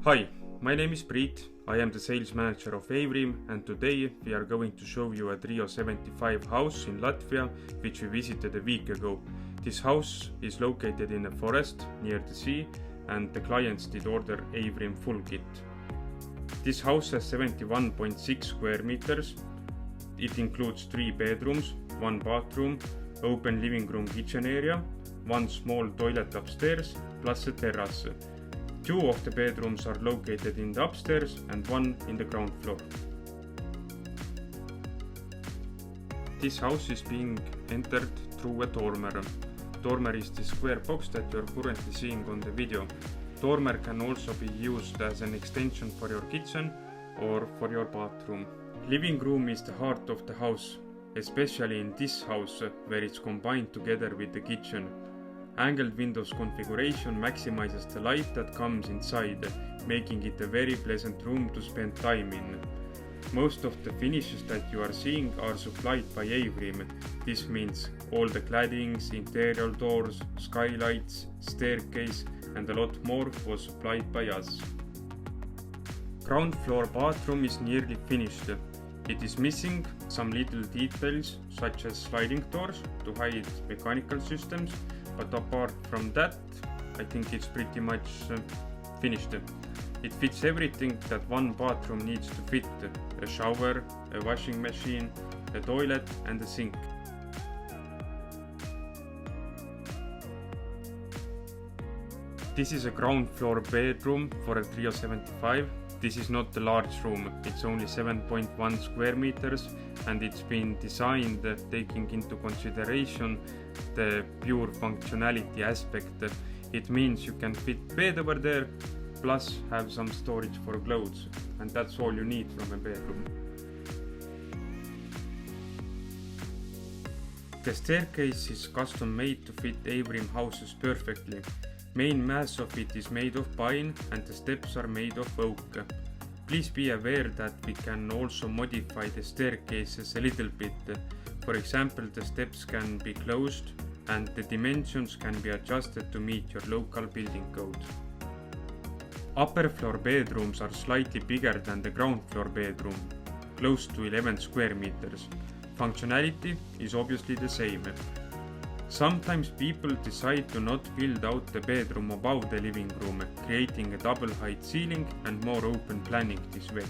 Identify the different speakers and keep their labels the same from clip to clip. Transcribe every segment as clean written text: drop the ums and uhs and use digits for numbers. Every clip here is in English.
Speaker 1: Hi, my name is Priit. I am the sales manager of Eivrim, and today we are going to show you a Trio 75 house in Latvia which we visited a week ago. This house is located in a forest near the sea, and the clients did order Eivrim full kit. This house has 71.6 square meters. It includes 3 bedrooms, 1 bathroom, open living room kitchen area, 1 small toilet upstairs, plus a terrace. 2 of the bedrooms are located in the upstairs and 1 in the ground floor. This house is being entered through a dormer. Dormer is the square box that you are currently seeing on the video. Dormer can also be used as an extension for your kitchen or for your bathroom. Living room is the heart of the house, especially in this house where it's combined together with the kitchen. Angled windows configuration maximizes the light that comes inside, making it a very pleasant room to spend time in. Most of the finishes that you are seeing are supplied by Eivrim. This means all the claddings, interior doors, skylights, staircase and a lot more was supplied by us. Ground floor bathroom is nearly finished. It is missing some little details such as sliding doors to hide mechanical systems, but apart from that, I think it's pretty much finished. It fits everything that one bathroom needs to fit: a shower, a washing machine, a toilet and a sink. This is a ground floor bedroom for a Trio 75. This is not a large room, it's only 7.1 square meters, and it's been designed taking into consideration the pure functionality aspect. It means you can fit bed over there, plus have some storage for clothes, and that's all you need from a bedroom. The staircase is custom made to fit Eivrim houses perfectly. Main mass of it is made of pine and the steps are made of oak. Please be aware that we can also modify the staircases a little bit. For example, the steps can be closed and the dimensions can be adjusted to meet your local building code. Upper floor bedrooms are slightly bigger than the ground floor bedroom, close to 11 square meters. Functionality is obviously the same. Sometimes people decide to not build out the bedroom above the living room, creating a double height ceiling and more open planning this way.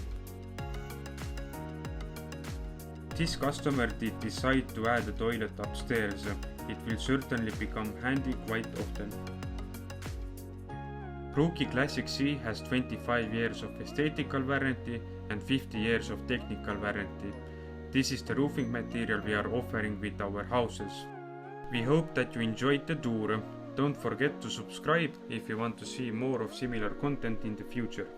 Speaker 1: This customer did decide to add a toilet upstairs. It will certainly become handy quite often. Pruugi Classic C has 25 years of aesthetical warranty and 50 years of technical warranty. This is the roofing material we are offering with our houses. We hope that you enjoyed the tour. Don't forget to subscribe if you want to see more of similar content in the future.